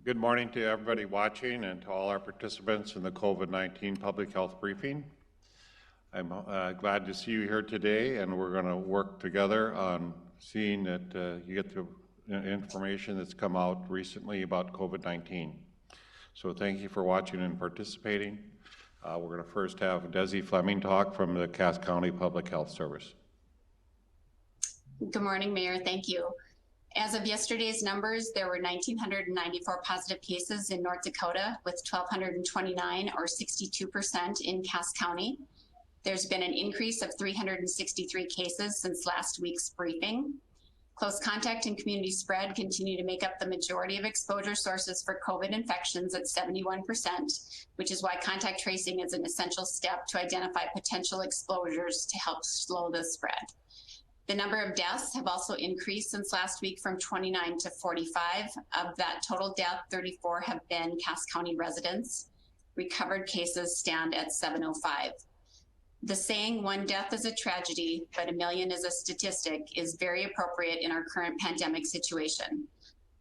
Good morning to everybody watching and to all our participants in the COVID-19 public health briefing. I'm glad to see you here today, and we're going to work together on seeing that you get the information that's come out recently about COVID-19. So thank you for watching and participating. We're going to first have Desi Fleming talk from the Cass County Public Health Service. Good morning, Mayor. Thank you. As of yesterday's numbers, there were 1,994 positive cases in North Dakota, with 1,229 or 62% in Cass County. There's been an increase of 363 cases since last week's briefing. Close contact and community spread continue to make up the majority of exposure sources for COVID infections at 71%, which is why contact tracing is an essential step to identify potential exposures to help slow the spread. The number of deaths have also increased since last week from 29 to 45. Of that total death, 34 have been Cass County residents. Recovered cases stand at 705. The saying, "one death is a tragedy, but a million is a statistic," is very appropriate in our current pandemic situation.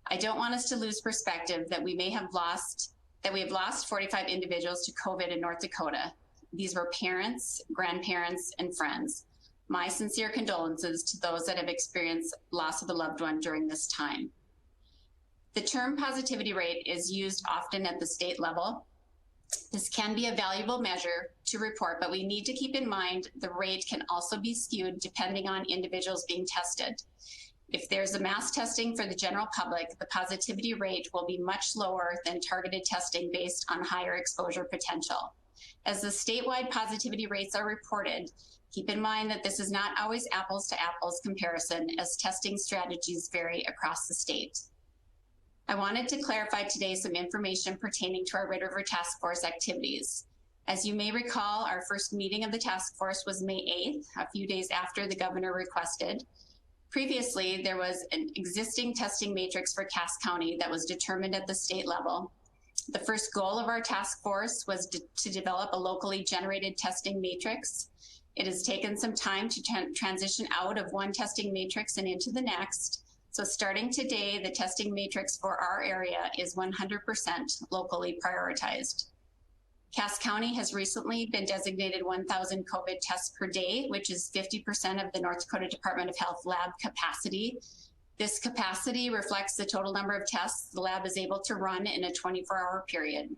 I don't want us to lose perspective that we have lost 45 individuals to COVID in North Dakota. These were parents, grandparents, and friends. My sincere condolences to those that have experienced loss of a loved one during this time. The term positivity rate is used often at the state level. This can be a valuable measure to report, but we need to keep in mind the rate can also be skewed depending on individuals being tested. If there's a mass testing for the general public, the positivity rate will be much lower than targeted testing based on higher exposure potential. As the statewide positivity rates are reported, keep in mind that this is not always apples to apples comparison, as testing strategies vary across the state. I wanted to clarify today some information pertaining to our Red River Task Force activities. As you may recall, our first meeting of the task force was May 8th, a few days after the governor requested. Previously, there was an existing testing matrix for Cass County that was determined at the state level. The first goal of our task force was to develop a locally generated testing matrix. It has taken some time to transition out of one testing matrix and into the next. So starting today, the testing matrix for our area is 100% locally prioritized. Cass County has recently been designated 1,000 COVID tests per day, which is 50% of the North Dakota Department of Health lab capacity. This capacity reflects the total number of tests the lab is able to run in a 24-hour period.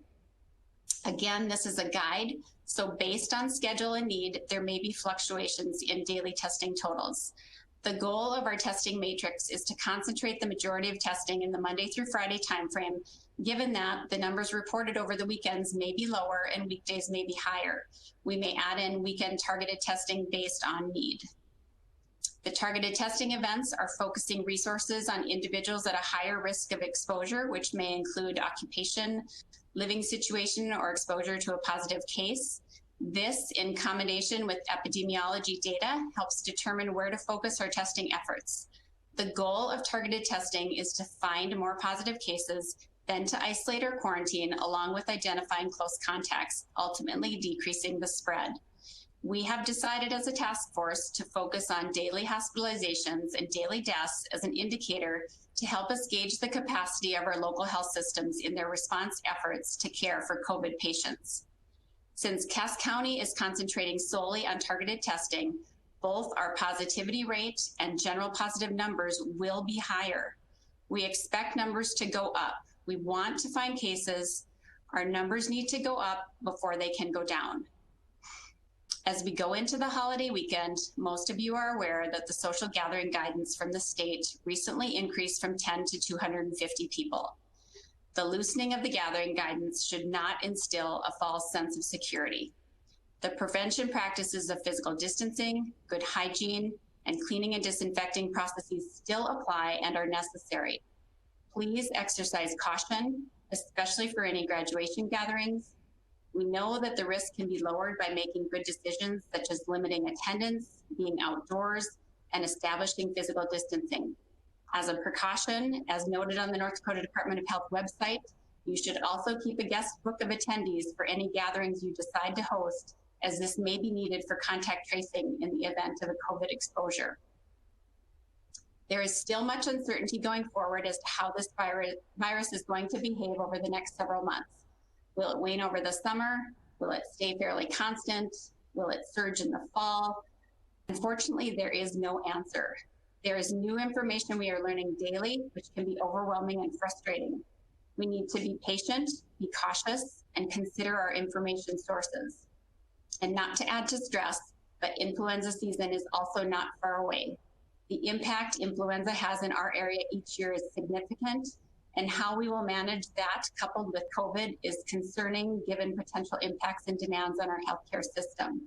Again, this is a guide, so based on schedule and need, there may be fluctuations in daily testing totals. The goal of our testing matrix is to concentrate the majority of testing in the Monday through Friday timeframe, given that the numbers reported over the weekends may be lower and weekdays may be higher. We may add in weekend targeted testing based on need. The targeted testing events are focusing resources on individuals at a higher risk of exposure, which may include occupation, living situation, or exposure to a positive case. This, in combination with epidemiology data, helps determine where to focus our testing efforts. The goal of targeted testing is to find more positive cases, then to isolate or quarantine, along with identifying close contacts, ultimately decreasing the spread. We have decided as a task force to focus on daily hospitalizations and daily deaths as an indicator to help us gauge the capacity of our local health systems in their response efforts to care for COVID patients. Since Cass County is concentrating solely on targeted testing, both our positivity rate and general positive numbers will be higher. We expect numbers to go up. We want to find cases. Our numbers need to go up before they can go down. As we go into the holiday weekend, most of you are aware that the social gathering guidance from the state recently increased from 10 to 250 people. The loosening of the gathering guidance should not instill a false sense of security. The prevention practices of physical distancing, good hygiene, and cleaning and disinfecting processes still apply and are necessary. Please exercise caution, especially for any graduation gatherings. We know that the risk can be lowered by making good decisions such as limiting attendance, being outdoors, and establishing physical distancing. As a precaution, as noted on the North Dakota Department of Health website, you should also keep a guest book of attendees for any gatherings you decide to host, as this may be needed for contact tracing in the event of a COVID exposure. There is still much uncertainty going forward as to how this virus is going to behave over the next several months. Will it wane over the summer? Will it stay fairly constant? Will it surge in the fall? Unfortunately, there is no answer. There is new information we are learning daily, which can be overwhelming and frustrating. We need to be patient, be cautious, and consider our information sources. And not to add to stress, but influenza season is also not far away. The impact influenza has in our area each year is significant, and how we will manage that coupled with COVID is concerning given potential impacts and demands on our healthcare system.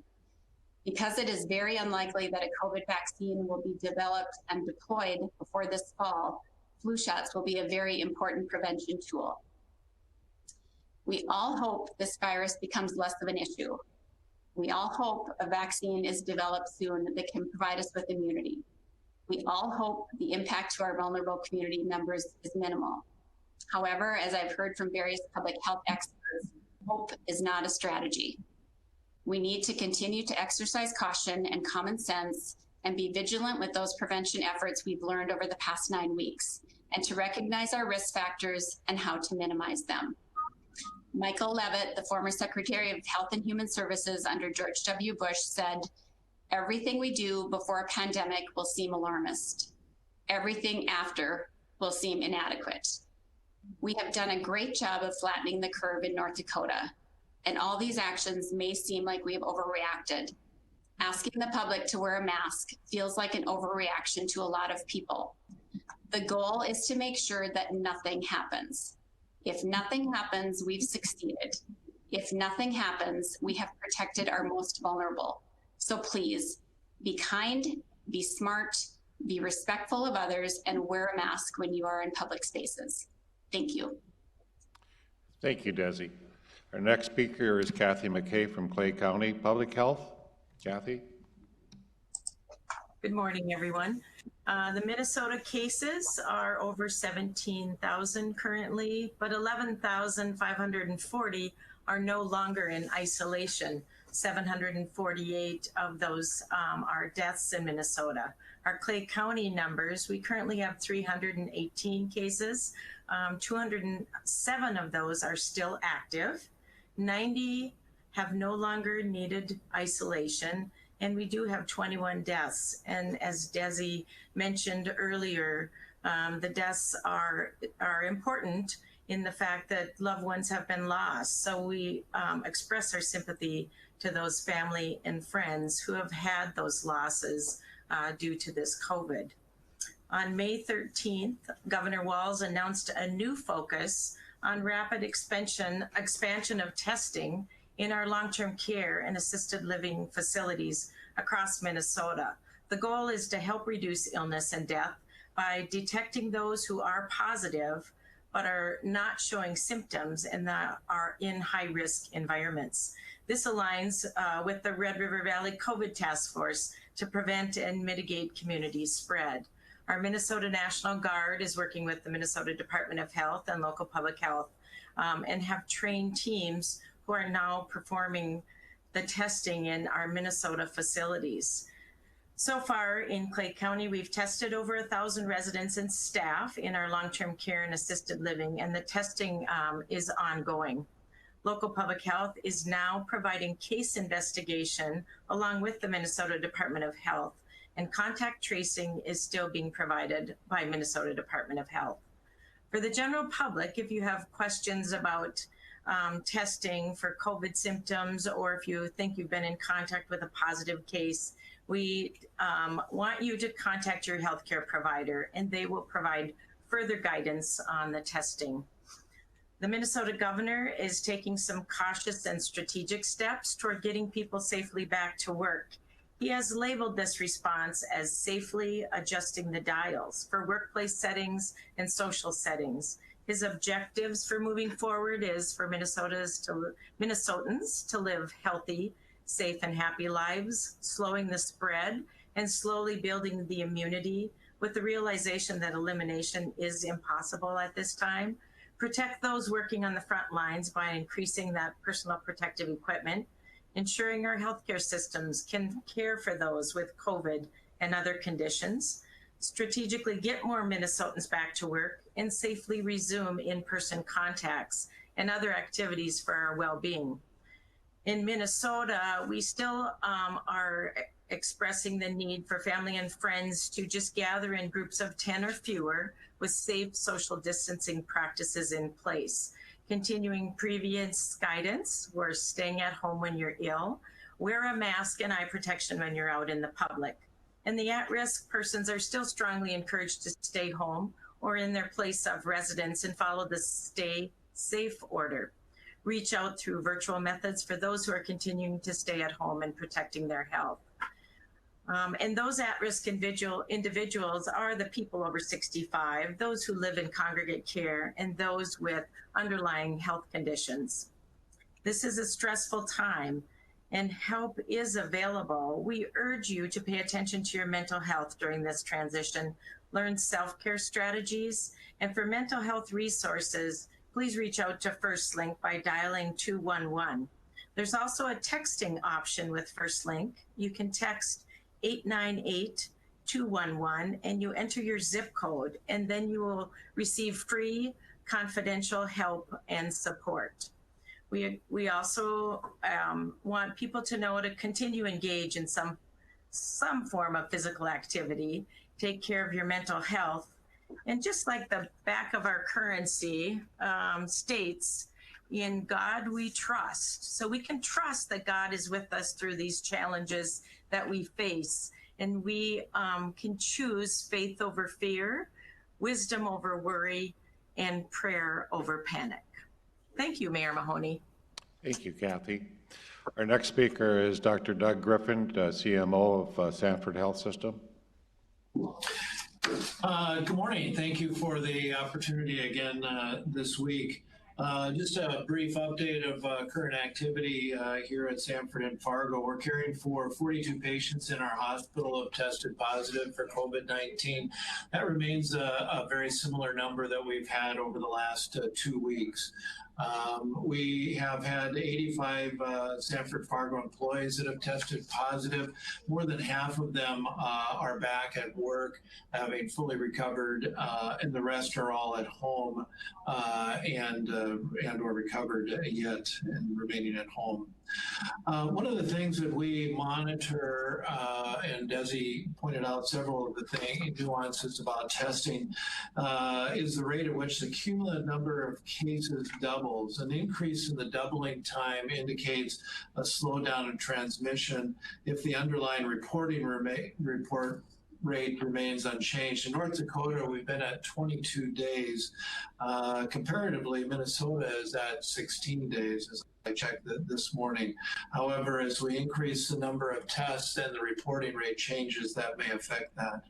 Because it is very unlikely that a COVID vaccine will be developed and deployed before this fall, flu shots will be a very important prevention tool. We all hope this virus becomes less of an issue. We all hope a vaccine is developed soon that can provide us with immunity. We all hope the impact to our vulnerable community members is minimal. However, as I've heard from various public health experts, hope is not a strategy. We need to continue to exercise caution and common sense and be vigilant with those prevention efforts we've learned over the past 9 weeks, and to recognize our risk factors and how to minimize them. Michael Levitt, the former Secretary of Health and Human Services under George W. Bush, said, "Everything we do before a pandemic will seem alarmist. Everything after will seem inadequate." We have done a great job of flattening the curve in North Dakota, and all these actions may seem like we have overreacted. Asking the public to wear a mask feels like an overreaction to a lot of people. The goal is to make sure that nothing happens. If nothing happens, we've succeeded. If nothing happens, we have protected our most vulnerable. So please, be kind, be smart, be respectful of others, and wear a mask when you are in public spaces. Thank you. Thank you, Desi. Our next speaker is Kathy McKay from Clay County Public Health. Kathy. Good morning, everyone. The Minnesota cases are over 17,000 currently, but 11,540 are no longer in isolation. 748 of those are deaths in Minnesota. Our Clay County numbers, we currently have 318 cases. 207 of those are still active. 90 have no longer needed isolation, and we do have 21 deaths. And as Desi mentioned earlier, the deaths are important in the fact that loved ones have been lost. So we express our sympathy to those family and friends who have had those losses due to this COVID. On May 13th, Governor Walz announced a new focus on rapid expansion of testing in our long-term care and assisted living facilities across Minnesota. The goal is to help reduce illness and death by detecting those who are positive but are not showing symptoms and that are in high-risk environments. This aligns with the Red River Valley COVID Task Force to prevent and mitigate community spread. Our Minnesota National Guard is working with the Minnesota Department of Health and local public health and have trained teams who are now performing the testing in our Minnesota facilities. So far in Clay County, we've tested over 1,000 residents and staff in our long-term care and assisted living, and the testing is ongoing. Local public health is now providing case investigation along with the Minnesota Department of Health, and contact tracing is still being provided by Minnesota Department of Health. For the general public, if you have questions about testing for COVID symptoms, or if you think you've been in contact with a positive case, we want you to contact your healthcare provider, and they will provide further guidance on the testing. The Minnesota governor is taking some cautious and strategic steps toward getting people safely back to work. He has labeled this response as safely adjusting the dials for workplace settings and social settings. His objectives for moving forward is for Minnesotans to live healthy, safe, and happy lives, slowing the spread and slowly building the immunity with the realization that elimination is impossible at this time. Protect those working on the front lines by increasing that personal protective equipment, ensuring our healthcare systems can care for those with COVID and other conditions, strategically get more Minnesotans back to work, and safely resume in-person contacts and other activities for our well-being. In Minnesota, we still are expressing the need for family and friends to just gather in groups of 10 or fewer with safe social distancing practices in place. Continuing previous guidance, we're staying at home when you're ill, wear a mask and eye protection when you're out in the public. And the at-risk persons are still strongly encouraged to stay home or in their place of residence and follow the stay safe order. Reach out through virtual methods for those who are continuing to stay at home and protecting their health. And those at-risk individuals are the people over 65, those who live in congregate care, and those with underlying health conditions. This is a stressful time, and help is available. We urge you to pay attention to your mental health during this transition, learn self-care strategies, and for mental health resources, please reach out to FirstLink by dialing 211. There's also a texting option with FirstLink. You can text 898-211 and you enter your zip code, and then you will receive free confidential help and support. We also want people to know to continue engage in some form of physical activity, take care of your mental health, and just like the back of our currency states, in God we trust. So we can trust that God is with us through these challenges that we face, and we can choose faith over fear, wisdom over worry, and prayer over panic. Thank you, Mayor Mahoney. Thank you, Kathy. Our next speaker is Dr. Doug Griffin, CMO of Sanford Health System. Good morning. Thank you for the opportunity again this week. Just a brief update of current activity here at Sanford and Fargo. We're caring for 42 patients in our hospital who have tested positive for COVID-19. That remains a very similar number that we've had over the last 2 weeks. We have had 85 Sanford Fargo employees that have tested positive. More than half of them are back at work, having fully recovered, and the rest are all at home and or recovered yet and remaining at home. One of the things that we monitor, and Desi pointed out several of the nuances about testing, is the rate at which the cumulative number of cases doubles. An increase in the doubling time indicates a slowdown in transmission if the underlying report rate remains unchanged. In North Dakota, we've been at 22 days. Comparatively, Minnesota is at 16 days, as I checked this morning. However, as we increase the number of tests and the reporting rate changes, that may affect that.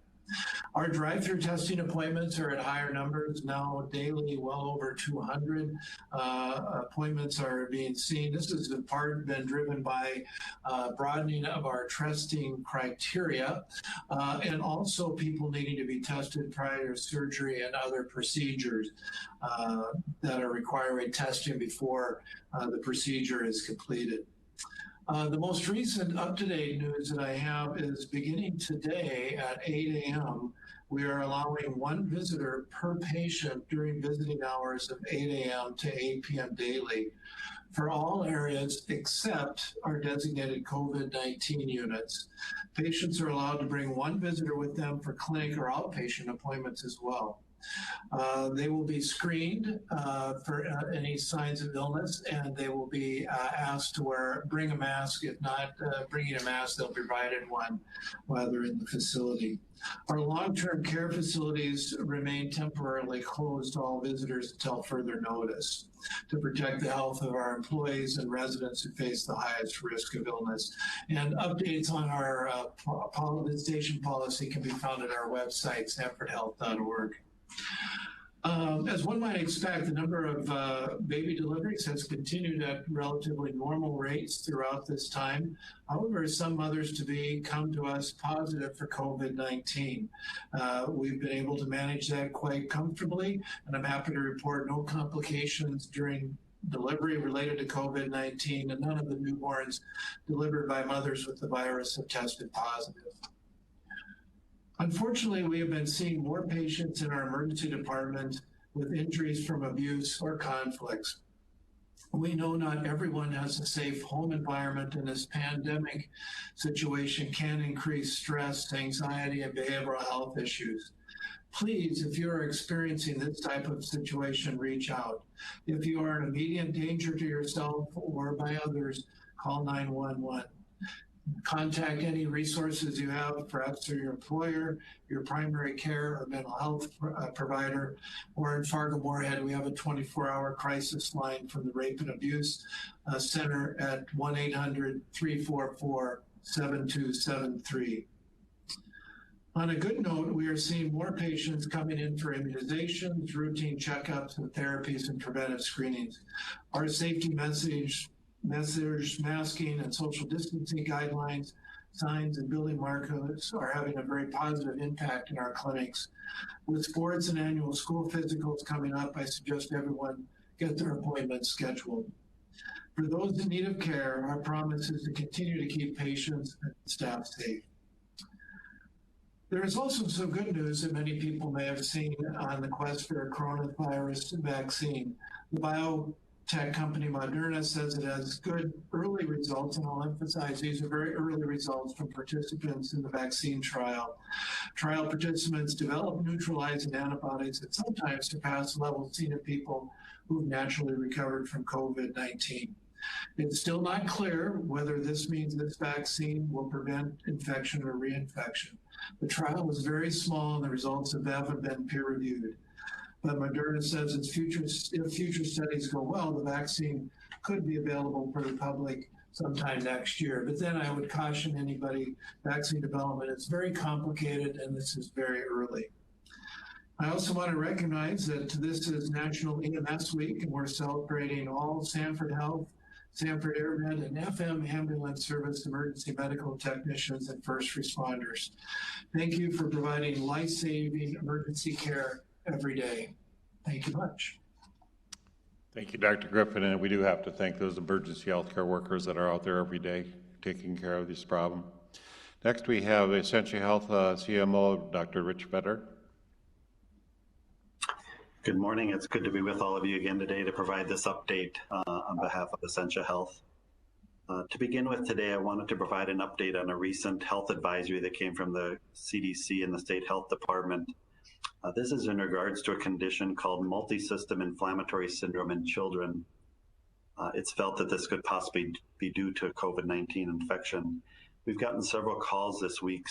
Our drive-through testing appointments are at higher numbers now daily, well over 200 appointments are being seen. This has in part been driven by broadening of our testing criteria and also people needing to be tested prior to surgery and other procedures that are requiring testing before the procedure is completed. The most recent up-to-date news that I have is beginning today at 8 a.m., we are allowing one visitor per patient during visiting hours of 8 a.m. to 8 p.m. daily for all areas except our designated COVID-19 units. Patients are allowed to bring one visitor with them for clinic or outpatient appointments as well. They will be screened for any signs of illness, and they will be asked to bring a mask. If not bringing a mask, they'll be provided one while they're in the facility. Our long-term care facilities remain temporarily closed to all visitors until further notice to protect the health of our employees and residents who face the highest risk of illness. And updates on our visitation policy can be found at our website, sanfordhealth.org. As one might expect, the number of baby deliveries has continued at relatively normal rates throughout this time. However, some mothers come to us positive for COVID-19. We've been able to manage that quite comfortably, and I'm happy to report no complications during delivery related to COVID-19, and none of the newborns delivered by mothers with the virus have tested positive. Unfortunately, we have been seeing more patients in our emergency department with injuries from abuse or conflicts. We know not everyone has a safe home environment, and this pandemic situation can increase stress, anxiety, and behavioral health issues. Please, if you're experiencing this type of situation, reach out. If you are in immediate danger to yourself or by others, call 911. Contact any resources you have, perhaps through your employer, your primary care or mental health provider, or in Fargo Moorhead, we have a 24-hour crisis line from the Rape and Abuse Center at 1-800-344-7273. On a good note, we are seeing more patients coming in for immunizations, routine checkups, and therapies and preventive screenings. Our safety measures, masking and social distancing guidelines, signs, and building markers are having a very positive impact in our clinics. With sports and annual school physicals coming up, I suggest everyone get their appointments scheduled. For those in need of care, our promise is to continue to keep patients and staff safe. There is also some good news that many people may have seen on the quest for a coronavirus vaccine. The biotech company Moderna says it has good early results, and I'll emphasize these are very early results from participants in the vaccine trial. Trial participants develop neutralizing antibodies that sometimes surpass levels seen in people who've naturally recovered from COVID-19. It's still not clear whether this means this vaccine will prevent infection or reinfection. The trial was very small and the results haven't been peer-reviewed. But Moderna says if future studies go well, the vaccine could be available for the public sometime next year. But then I would caution anybody, vaccine development is very complicated and this is very early. I also want to recognize that this is National EMS Week and we're celebrating all Sanford Health, Sanford AirMed, and FM ambulance service emergency medical technicians and first responders. Thank you for providing life-saving emergency care every day. Thank you much. Thank you, Dr. Griffin, and we do have to thank those emergency healthcare workers that are out there every day taking care of this problem. Next, we have Essentia Health CMO, Dr. Rich Vetter. Good morning. It's good to be with all of you again today to provide this update on behalf of Essentia Health. To begin with today, I wanted to provide an update on a recent health advisory that came from the CDC and the State Health Department. This is in regards to a condition called multi-system inflammatory syndrome in children. It's felt that this could possibly be due to COVID-19 infection. We've gotten several calls this week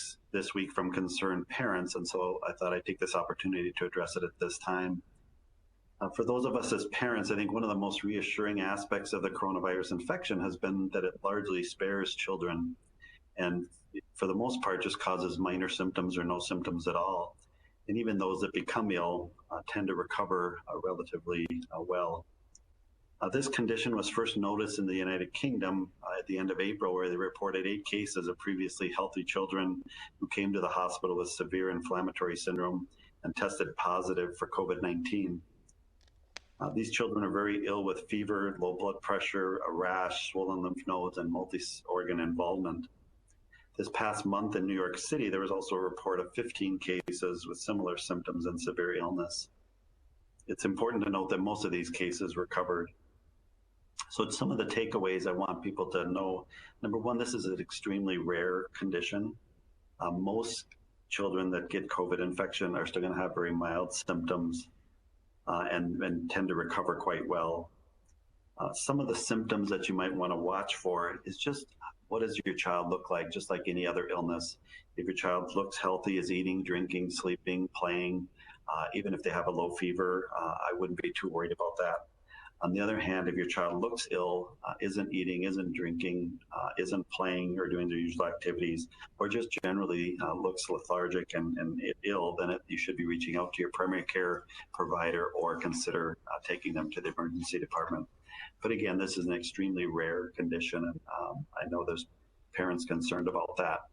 from concerned parents, and so I thought I'd take this opportunity to address it at this time. For those of us as parents, I think one of the most reassuring aspects of the coronavirus infection has been that it largely spares children and for the most part just causes minor symptoms or no symptoms at all. And even those that become ill tend to recover relatively well. This condition was first noticed in the United Kingdom at the end of April, where they reported 8 cases of previously healthy children who came to the hospital with severe inflammatory syndrome and tested positive for COVID-19. These children are very ill with fever, low blood pressure, a rash, swollen lymph nodes, and multi-organ involvement. This past month in New York City, there was also a report of 15 cases with similar symptoms and severe illness. It's important to note that most of these cases recovered. So some of the takeaways I want people to know, number one, this is an extremely rare condition. Most children that get COVID infection are still going to have very mild symptoms and tend to recover quite well. Some of the symptoms that you might want to watch for is just what does your child look like, just like any other illness. If your child looks healthy, is eating, drinking, sleeping, playing, even if they have a low fever, I wouldn't be too worried about that. On the other hand, if your child looks ill, isn't eating, isn't drinking, isn't playing or doing their usual activities, or just generally looks lethargic and ill, then you should be reaching out to your primary care provider or consider taking them to the emergency department. But again, this is an extremely rare condition, and I know there's parents concerned about that.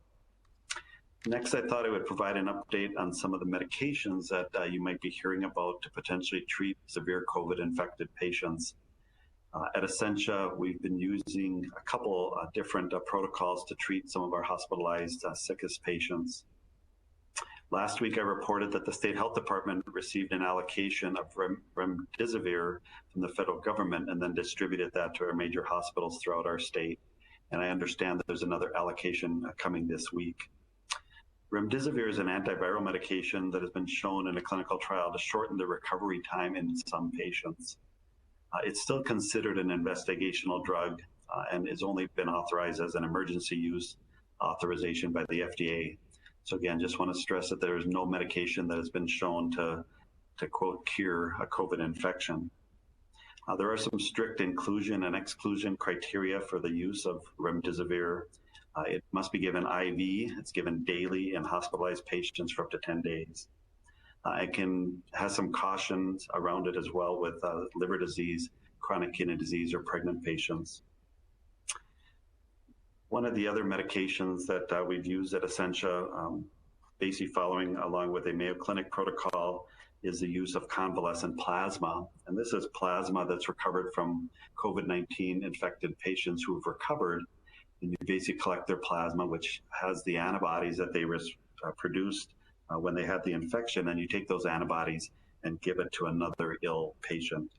Next, I thought I would provide an update on some of the medications that you might be hearing about to potentially treat severe COVID-infected patients. At Essentia, we've been using a couple different protocols to treat some of our hospitalized sickest patients. Last week, I reported that the State Health Department received an allocation of remdesivir from the federal government and then distributed that to our major hospitals throughout our state. And I understand that there's another allocation coming this week. Remdesivir is an antiviral medication that has been shown in a clinical trial to shorten the recovery time in some patients. It's still considered an investigational drug and has only been authorized as an emergency use authorization by the FDA. So again, just want to stress that there is no medication that has been shown to quote, cure a COVID infection. There are some strict inclusion and exclusion criteria for the use of remdesivir. It must be given IV, it's given daily in hospitalized patients for up to 10 days. It has some cautions around it as well with liver disease, chronic kidney disease, or pregnant patients. One of the other medications that we've used at Essentia, basically following along with a Mayo Clinic protocol, is the use of convalescent plasma. And this is plasma that's recovered from COVID-19 infected patients who have recovered. And you basically collect their plasma, which has the antibodies that they produced when they had the infection, and you take those antibodies and give it to another ill patient.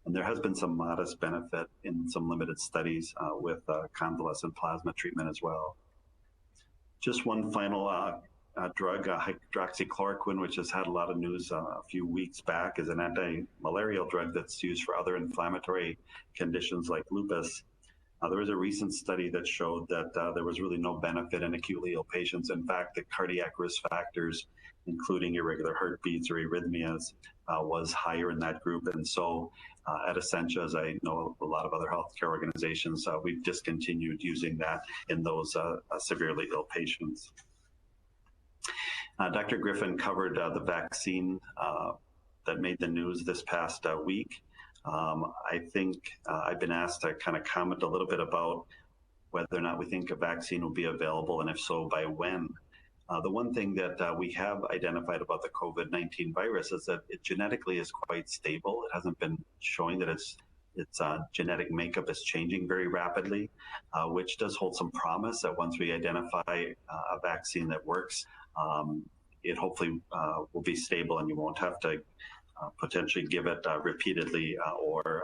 And there has been some modest benefit in some limited studies with convalescent plasma treatment as well. Just one final drug, hydroxychloroquine, which has had a lot of news a few weeks back, is an anti-malarial drug that's used for other inflammatory conditions like lupus. There was a recent study that showed that there was really no benefit in acutely ill patients. In fact, the cardiac risk factors, including irregular heartbeats or arrhythmias, was higher in that group. And so at Essentia, as I know a lot of other healthcare organizations, we've discontinued using that in those severely ill patients. Dr. Griffin covered the vaccine that made the news this past week. I think I've been asked to kind of comment a little bit about whether or not we think a vaccine will be available, and if so, by when. The one thing that we have identified about the COVID-19 virus is that it genetically is quite stable. It hasn't been showing that its genetic makeup is changing very rapidly, which does hold some promise that once we identify a vaccine that works, it hopefully will be stable and you won't have to potentially give it repeatedly or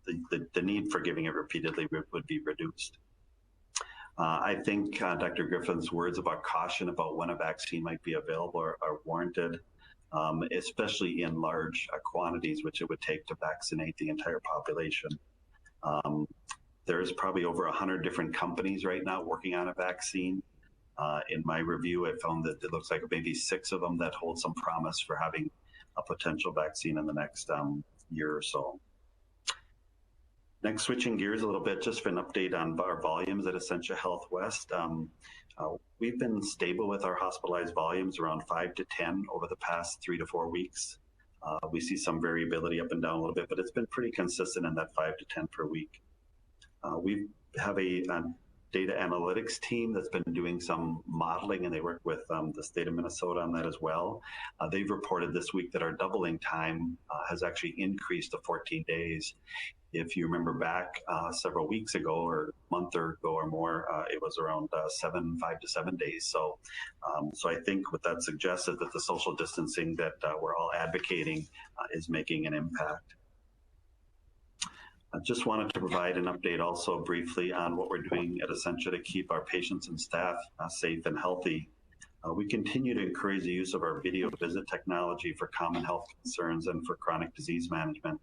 the need for giving it repeatedly would be reduced. I think Dr. Griffin's words about caution about when a vaccine might be available are warranted, especially in large quantities, which it would take to vaccinate the entire population. There's probably over 100 different companies right now working on a vaccine. In my review, I found that it looks like maybe 6 of them that hold some promise for having a potential vaccine in the next year or so. Next, switching gears a little bit, just for an update on our volumes at Essentia Health West. We've been stable with our hospitalized volumes around 5 to 10 over the past 3 to 4 weeks. We see some variability up and down a little bit, but it's been pretty consistent in that 5 to 10 per week. We have a data analytics team that's been doing some modeling, and they work with the state of Minnesota on that as well. They've reported this week that our doubling time has actually increased to 14 days. If you remember back several weeks ago or a month ago or more, it was around 5 to 7 days. So I think what that suggests is that the social distancing that we're all advocating is making an impact. I just wanted to provide an update also briefly on what we're doing at Essentia to keep our patients and staff safe and healthy. We continue to encourage the use of our video visit technology for common health concerns and for chronic disease management.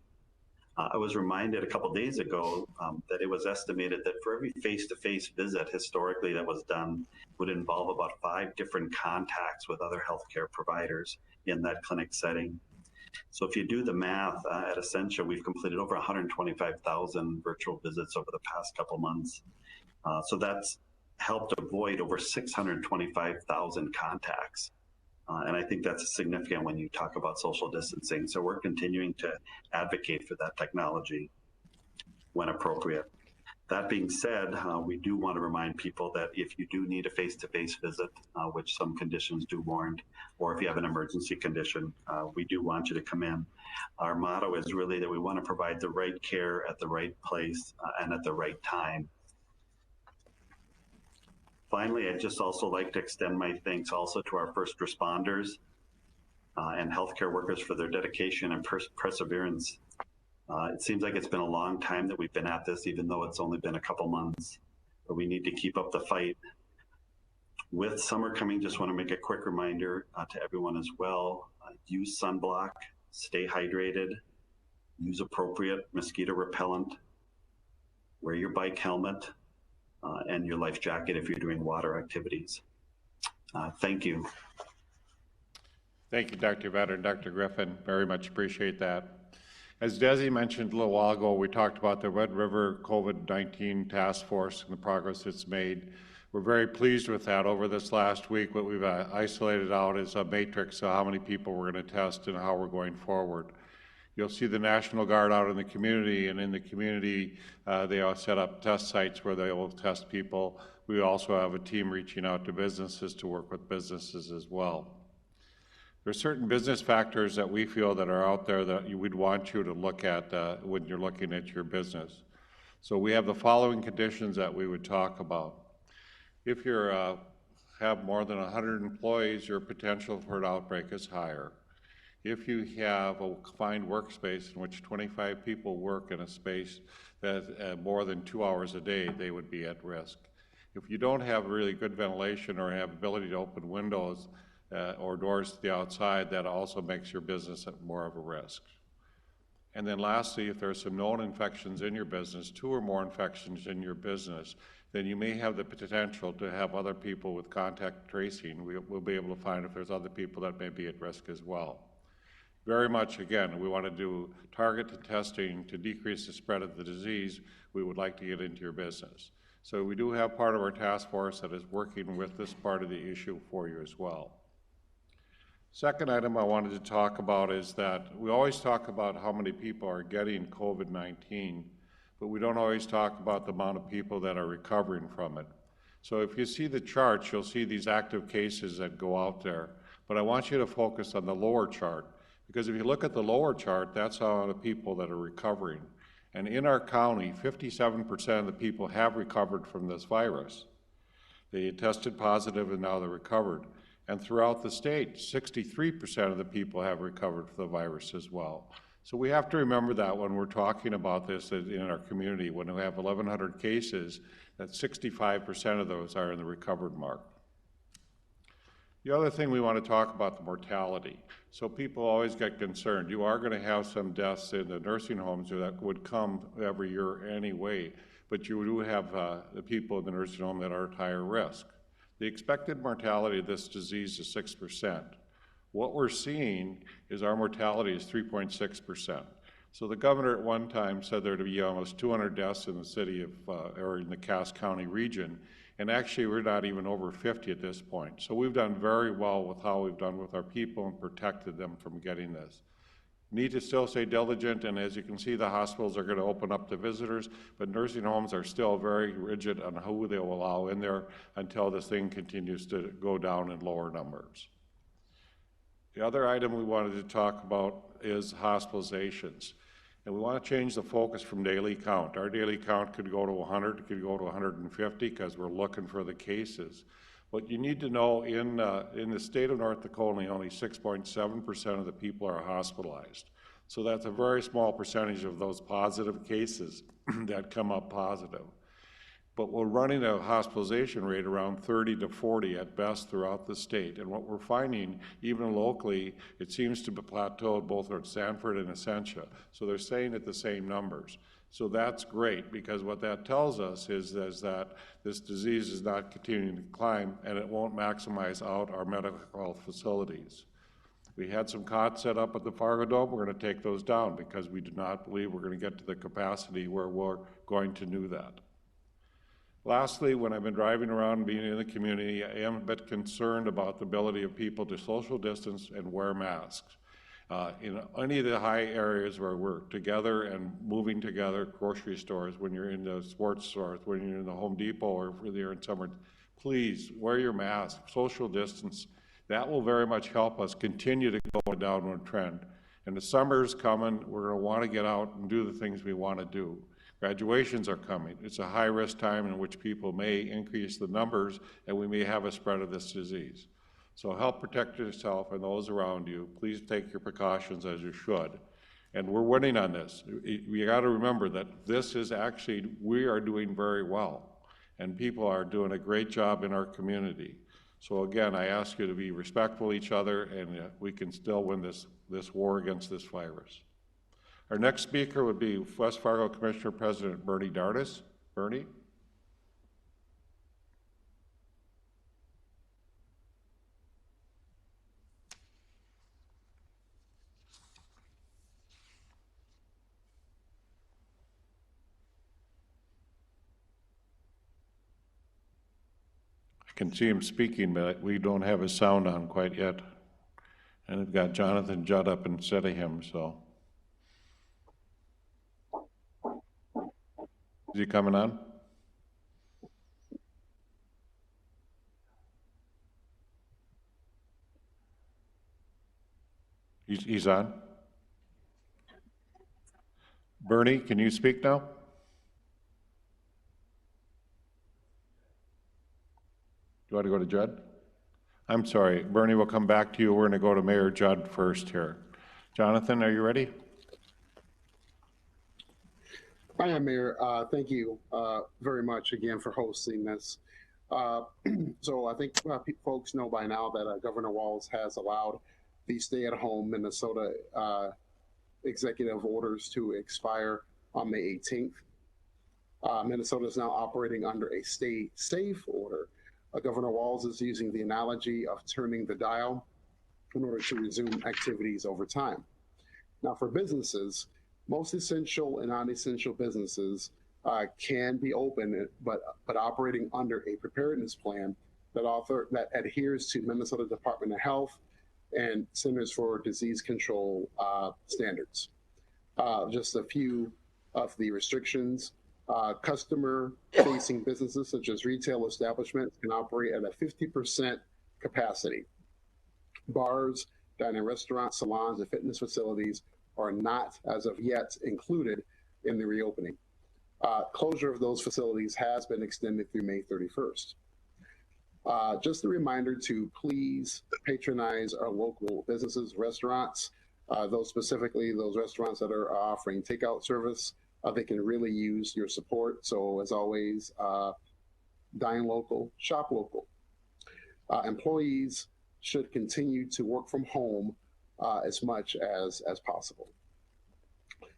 I was reminded a couple days ago that it was estimated that for every face-to-face visit historically that was done would involve about 5 different contacts with other healthcare providers in that clinic setting. So if you do the math at Essentia, we've completed over 125,000 virtual visits over the past couple months. So that's helped avoid over 625,000 contacts. And I think that's significant when you talk about social distancing. So we're continuing to advocate for that technology when appropriate. That being said, we do want to remind people that if you do need a face-to-face visit, which some conditions do warrant, or if you have an emergency condition, we do want you to come in. Our motto is really that we want to provide the right care at the right place and at the right time. Finally, I'd just also like to extend my thanks also to our first responders and healthcare workers for their dedication and perseverance. It seems like it's been a long time that we've been at this, even though it's only been a couple months, but we need to keep up the fight. With summer coming, just want to make a quick reminder to everyone as well. Use sunblock, stay hydrated, use appropriate mosquito repellent, wear your bike helmet, and your life jacket if you're doing water activities. Thank you. Thank you, Dr. Vetter and Dr. Griffin. Very much appreciate that. As Desi mentioned a little while ago, we talked about the Red River COVID-19 task force and the progress it's made. We're very pleased with that. Over this last week, what we've isolated out is a matrix of how many people we're going to test and how we're going forward. You'll see the National Guard out in the community, and in the community, they all set up test sites where they will test people. We also have a team reaching out to businesses to work with businesses as well. There are certain business factors that we feel that are out there that we'd want you to look at when you're looking at your business. So we have the following conditions that we would talk about. If you have more than 100 employees, your potential for an outbreak is higher. If you have a confined workspace in which 25 people work in a space that more than 2 hours a day, they would be at risk. If you don't have really good ventilation or have ability to open windows or doors to the outside, that also makes your business at more of a risk. And then lastly, if there are some known infections in your business, 2 or more infections in your business, then you may have the potential to have other people with contact tracing. We'll be able to find if there's other people that may be at risk as well. Very much, again, we want to do targeted testing to decrease the spread of the disease. We would like to get into your business. So we do have part of our task force that is working with this part of the issue for you as well. Second item I wanted to talk about is that we always talk about how many people are getting COVID-19, but we don't always talk about the amount of people that are recovering from it. So if you see the charts, you'll see these active cases that go out there, but I want you to focus on the lower chart, because if you look at the lower chart, that's how the people that are recovering. And in our county, 57% of the people have recovered from this virus. They tested positive and now they're recovered. And throughout the state, 63% of the people have recovered from the virus as well. So we have to remember that when we're talking about this in our community, when we have 1,100 cases, that 65% of those are in the recovered mark. The other thing we want to talk about, the mortality. So people always get concerned. You are going to have some deaths in the nursing homes that would come every year anyway, but you do have the people in the nursing home that are at higher risk. The expected mortality of this disease is 6%. What we're seeing is our mortality is 3.6%. So the governor at one time said there to be almost 200 deaths in the city of, or in the Cass County region, and actually we're not even over 50 at this point. So we've done very well with how we've done with our people and protected them from getting this. Need to still stay diligent, and as you can see, the hospitals are going to open up to visitors, but nursing homes are still very rigid on who they will allow in there until this thing continues to go down in lower numbers. The other item we wanted to talk about is hospitalizations. And we want to change the focus from daily count. Our daily count could go to 100, it could go to 150 because we're looking for the cases. What you need to know, in the state of North Dakota, only 6.7% of the people are hospitalized. So that's a very small percentage of those positive cases that come up positive. But we're running a hospitalization rate around 30 to 40 at best throughout the state. And what we're finding, even locally, it seems to be plateaued both at Sanford and Essentia. So they're staying at the same numbers. So that's great, because what that tells us is that this disease is not continuing to climb and it won't maximize out our medical health facilities. We had some cots set up at the Fargo Dome. We're going to take those down because we do not believe we're going to get to the capacity where we're going to do that. Lastly, when I've been driving around and being in the community, I am a bit concerned about the ability of people to social distance and wear masks. In any of the high areas where we're together and moving together, grocery stores, when you're in the sports stores, when you're in the Home Depot, or if you're in somewhere, please wear your mask, social distance. That will very much help us continue to go a downward trend. And the summer's coming, we're going to want to get out and do the things we want to do. Graduations are coming. It's a high-risk time in which people may increase the numbers and we may have a spread of this disease. So help protect yourself and those around you. Please take your precautions as you should. And we're winning on this. We got to remember that this is actually, we are doing very well, and people are doing a great job in our community. So again, I ask you to be respectful of each other, and we can still win this war against this virus. Our next speaker would be West Fargo Commissioner President Bernie Dardis. Bernie? I can see him speaking, but we don't have his sound on quite yet. And we've got Jonathan Judd up instead of him, so. Is he coming on? He's on? Bernie, can you speak now? Do you want to go to Judd? I'm sorry, Bernie, we'll come back to you. We're going to go to Mayor Judd first here. Jonathan, are you ready? I am, Mayor. Thank you very much again for hosting this. So I think folks know by now that Governor Walz has allowed the stay-at-home Minnesota executive orders to expire on May 18th. Minnesota is now operating under a stay safe order. Governor Walz is using the analogy of turning the dial in order to resume activities over time. Now, for businesses, most essential and non-essential businesses can be open, but operating under a preparedness plan that adheres to Minnesota Department of Health and Centers for Disease Control standards. Just a few of the restrictions. Customer-facing businesses such as retail establishments can operate at a 50% capacity. Bars, dining restaurants, salons, and fitness facilities are not, as of yet, included in the reopening. Closure of those facilities has been extended through May 31st. Just a reminder to please patronize our local businesses, restaurants, those restaurants that are offering takeout service. They can really use your support. So as always, dine local, shop local. Employees should continue to work from home as much as possible.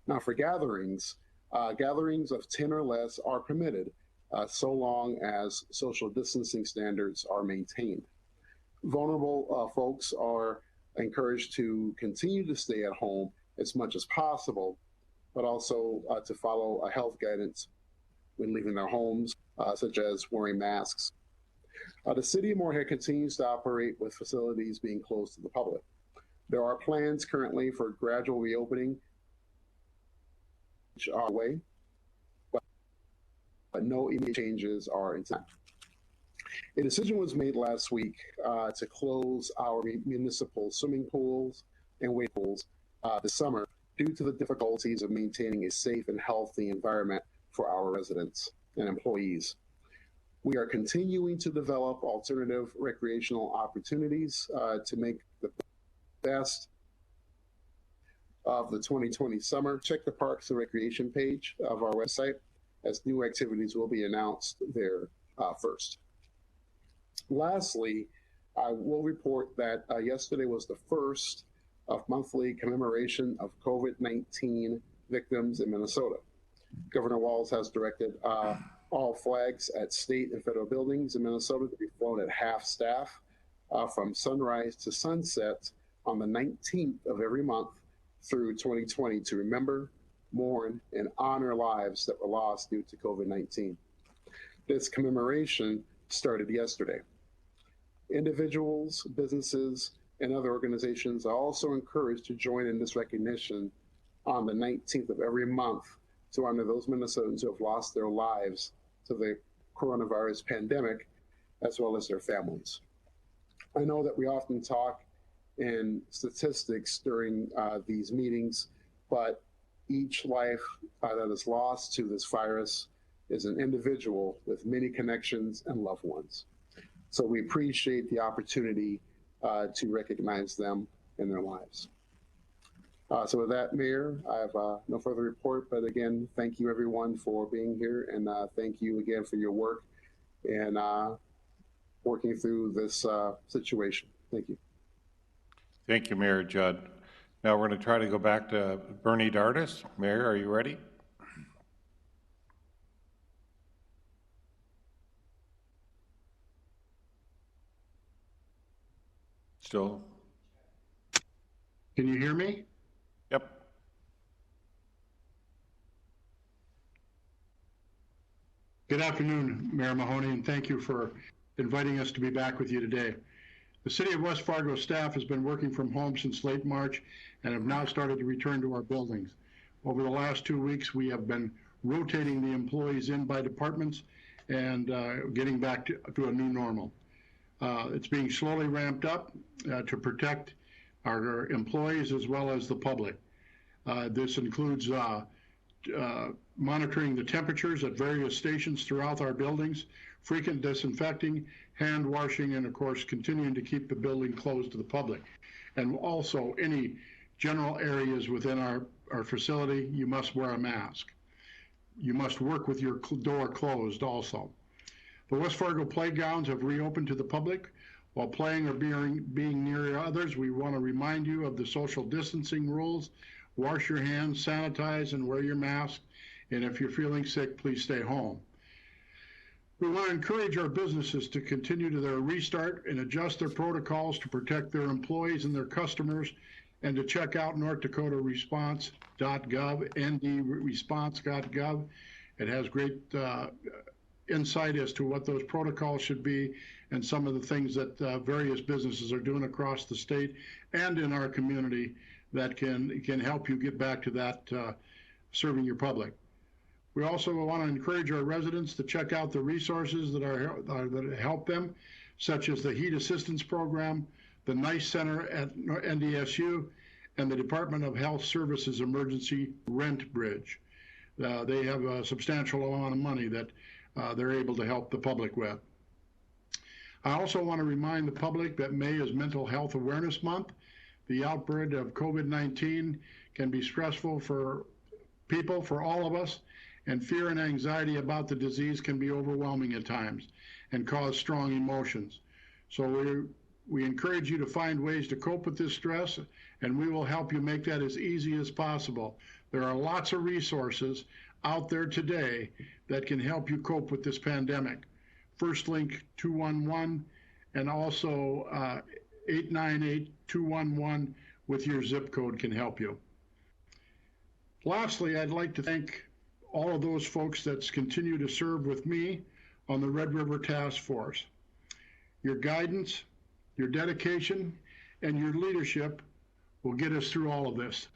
Now for gatherings, gatherings of 10 or less are permitted so long as social distancing standards are maintained. Vulnerable folks are encouraged to continue to stay at home as much as possible, but also to follow health guidance when leaving their homes, such as wearing masks. The city of Moorhead continues to operate with facilities being closed to the public. There are plans currently for gradual reopening, which are away, but no immediate changes are in sight. A decision was made last week to close our municipal swimming pools and wade pools this summer due to the difficulties of maintaining a safe and healthy environment for our residents and employees. We are continuing to develop alternative recreational opportunities to make the best of the 2020 summer. Check the Parks and Recreation page of our website, as new activities will be announced there first. Lastly, I will report that yesterday was the first of monthly commemoration of COVID-19 victims in Minnesota. Governor Walz has directed all flags at state and federal buildings in Minnesota to be flown at half staff from sunrise to sunset on the 19th of every month through 2020 to remember, mourn, and honor lives that were lost due to COVID-19. This commemoration started yesterday. Individuals, businesses, and other organizations are also encouraged to join in this recognition on the 19th of every month to honor those Minnesotans who have lost their lives to the coronavirus pandemic, as well as their families. I know that we often talk in statistics during these meetings, but Each life that is lost to this virus is an individual with many connections and loved ones. So we appreciate the opportunity to recognize them in their lives. So with that, Mayor, I have no further report, but again, thank you everyone for being here, and thank you again for your work and working through this situation. Thank you. Thank you, Mayor Judd. Now we're going to try to go back to Bernie Dardis. Mayor, are you ready? Still? Can you hear me? Yep. Good afternoon, Mayor Mahoney, and thank you for inviting us to be back with you today. The City of West Fargo staff has been working from home since late March and have now started to return to our buildings. Over the last 2 weeks, we have been rotating the employees in by departments and getting back to a new normal. It's being slowly ramped up to protect our employees as well as the public. This includes monitoring the temperatures at various stations throughout our buildings, frequent disinfecting, hand washing, and of course, continuing to keep the building closed to the public. And also, any general areas within our facility, you must wear a mask. You must work with your door closed also. The West Fargo playgrounds have reopened to the public. While playing or being near others, we want to remind you of the social distancing rules. Wash your hands, sanitize, and wear your mask. And if you're feeling sick, please stay home. We want to encourage our businesses to continue to their restart and adjust their protocols to protect their employees and their customers, and to check out northdakotaresponse.gov, ndresponse.gov. It has great insight as to what those protocols should be and some of the things that various businesses are doing across the state and in our community that can help you get back to that serving your public. We also want to encourage our residents to check out the resources that help them, such as the Heat Assistance Program, the NICE Center at NDSU, and the Department of Health Services Emergency Rent Bridge. They have a substantial amount of money that they're able to help the public with. I also want to remind the public that May is Mental Health Awareness Month. The outbreak of COVID-19 can be stressful for people, for all of us, and fear and anxiety about the disease can be overwhelming at times and cause strong emotions. So we encourage you to find ways to cope with this stress, and we will help you make that as easy as possible. There are lots of resources out there today that can help you cope with this pandemic. First Link 211 and also 898-211 with your zip code can help you. Lastly, I'd like to thank all of those folks that continue to serve with me on the Red River Task Force. Your guidance, your dedication, and your leadership will get us through all of this.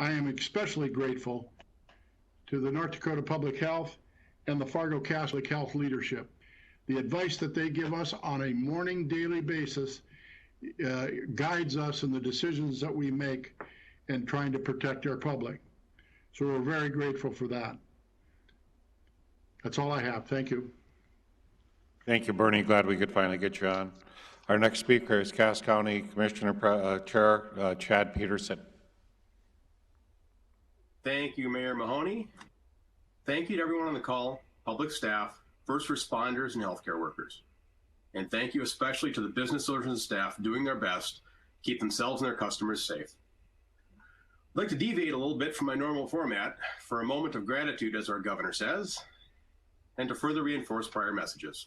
I am especially grateful to the North Dakota Public Health and the Fargo Catholic Health leadership. The advice that they give us on a morning, daily basis guides us in the decisions that we make and trying to protect our public. So we're very grateful for that. That's all I have. Thank you. Thank you, Bernie. Glad we could finally get you on. Our next speaker is Cass County Commissioner Chair Chad Peterson. Thank you, Mayor Mahoney. Thank you to everyone on the call, public staff, first responders, and healthcare workers. And thank you especially to the business owners and staff doing their best to keep themselves and their customers safe. I'd like to deviate a little bit from my normal format for a moment of gratitude, as our governor says, and to further reinforce prior messages.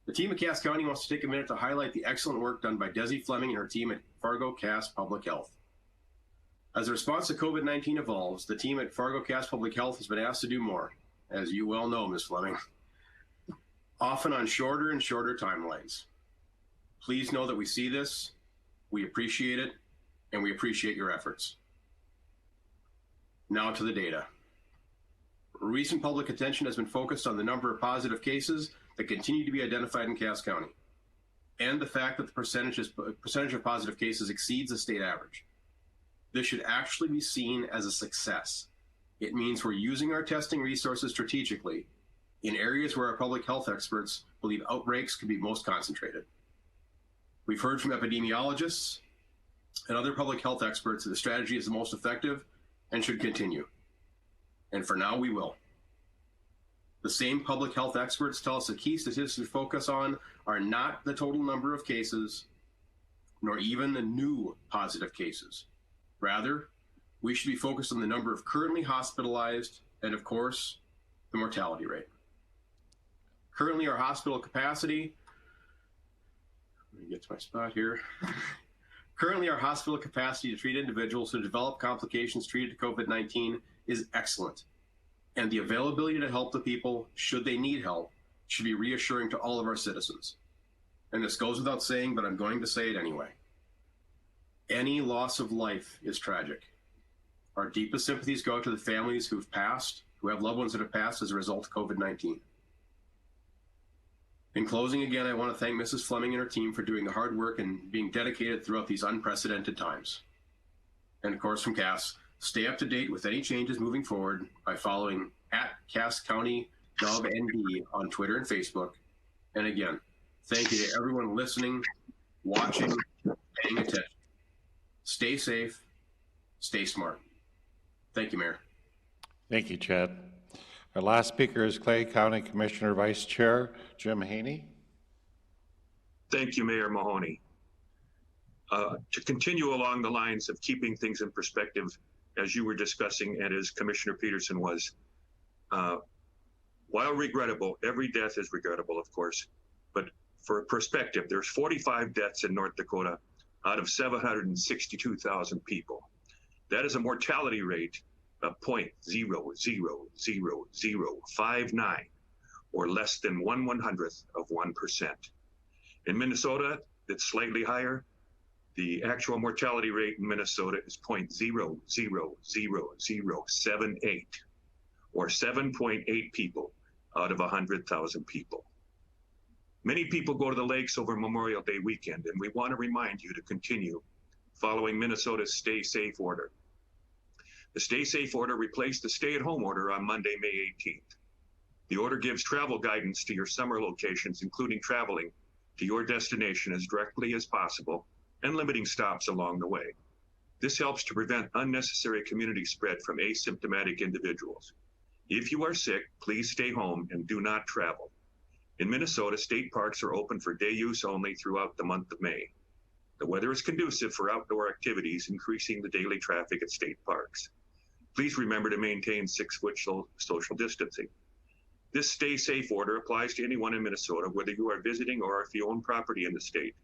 The team at Cass County wants to take a minute to highlight the excellent work done by Desi Fleming and her team at Fargo Cass Public Health. As the response to COVID-19 evolves, the team at Fargo Cass Public Health has been asked to do more, as you well know, Ms. Fleming, often on shorter and shorter timelines. Please know that we see this, we appreciate it, and we appreciate your efforts. Now to the data. Recent public attention has been focused on the number of positive cases that continue to be identified in Cass County, and the fact that the percentage of positive cases exceeds the state average. this should actually be seen as a success. It means we're using our testing resources strategically in areas where our public health experts believe outbreaks could be most concentrated. We've heard from epidemiologists and other public health experts that the strategy is the most effective and should continue. And for now, we will. The same public health experts tell us the key statistics to focus on are not the total number of cases, nor even the new positive cases. Rather, we should be focused on the number of currently hospitalized and, of course, the mortality rate. Currently, our hospital capacity, let me get to my spot here. Currently, our hospital capacity to treat individuals who develop complications treated to COVID-19 is excellent. And the availability to help the people, should they need help, should be reassuring to all of our citizens. And this goes without saying, but I'm going to say it anyway. Any loss of life is tragic. Our deepest sympathies go to the families who've passed, who have loved ones that have passed as a result of COVID-19. In closing, again, I want to thank Mrs. Fleming and her team for doing the hard work and being dedicated throughout these unprecedented times. And of course, from Cass, stay up to date with any changes moving forward by following @CassCountyGovND on Twitter and Facebook. And again, thank you to everyone listening, watching, paying attention. Stay safe, stay smart. Thank you, Mayor. Thank you, Chad. Our last speaker is Clay County Commissioner Vice Chair Jim Haney. Thank you, Mayor Mahoney. To continue along the lines of keeping things in perspective, as you were discussing and as Commissioner Peterson was, while regrettable, every death is regrettable, of course, but for perspective, there's 45 deaths in North Dakota out of 762,000 people. That is a mortality rate of 0.00059, or less than 1/100th of 1%. In Minnesota, it's slightly higher. The actual mortality rate in Minnesota is 0.00078, or 7.8 people out of 100,000 people. Many people go to the lakes over Memorial Day weekend, and we want to remind you to continue following Minnesota's Stay Safe order. The Stay Safe order replaced the stay-at-home order on Monday, May 18th. The order gives travel guidance to your summer locations, including traveling to your destination as directly as possible and limiting stops along the way. This helps to prevent unnecessary community spread from asymptomatic individuals. If you are sick, please stay home and do not travel. In Minnesota, state parks are open for day use only throughout the month of May. The weather is conducive for outdoor activities, increasing the daily traffic at state parks. Please remember to maintain 6-foot social distancing. This Stay Safe order applies to anyone in Minnesota, whether you are visiting or if you own property in the state.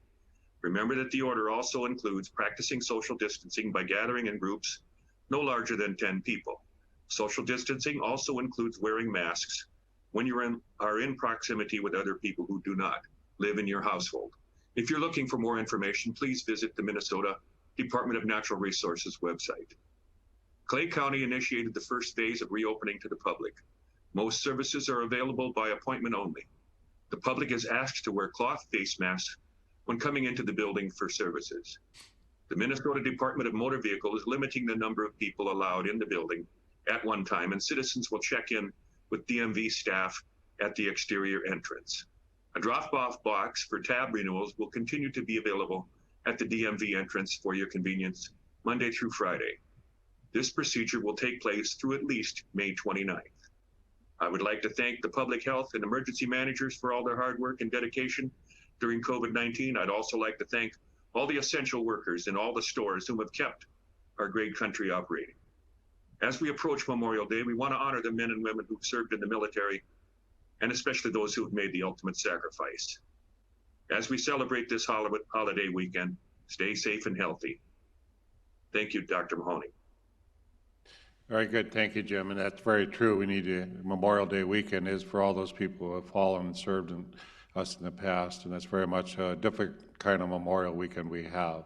Remember that the order also includes practicing social distancing by gathering in groups no larger than 10 people. Social distancing also includes wearing masks when you are in proximity with other people who do not live in your household. If you're looking for more information, please visit the Minnesota Department of Natural Resources website. Clay County initiated the first phase of reopening to the public. Most services are available by appointment only. The public is asked to wear cloth face masks when coming into the building for services. The Minnesota Department of Motor Vehicle is limiting the number of people allowed in the building at one time, and citizens will check in with DMV staff at the exterior entrance. A drop-off box for tab renewals will continue to be available at the DMV entrance for your convenience, Monday through Friday. This procedure will take place through at least May 29th. I would like to thank the public health and emergency managers for all their hard work and dedication during COVID-19. I'd also like to thank all the essential workers in all the stores who have kept our great country operating. As we approach Memorial Day, we want to honor the men and women who've served in the military, and especially those who have made the ultimate sacrifice. As we celebrate this holiday weekend, stay safe and healthy. Thank you, Dr. Mahoney. Very good. Thank you, Jim. And that's very true. We need to, Memorial Day weekend is for all those people who have fallen and served in us in the past. And that's very much a different kind of Memorial weekend we have.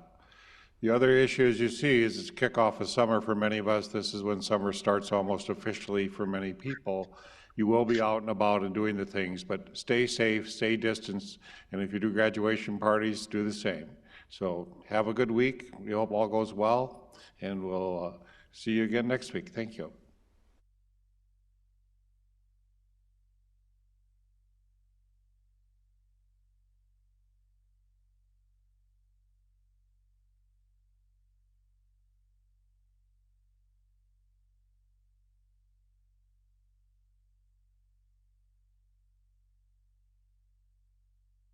The other issue, as you see, is it's kickoff of summer for many of us. This is when summer starts almost officially for many people. You will be out and about and doing the things, but stay safe, stay distanced, and if you do graduation parties, do the same. So have a good week. We hope all goes well, and we'll see you again next week. Thank you.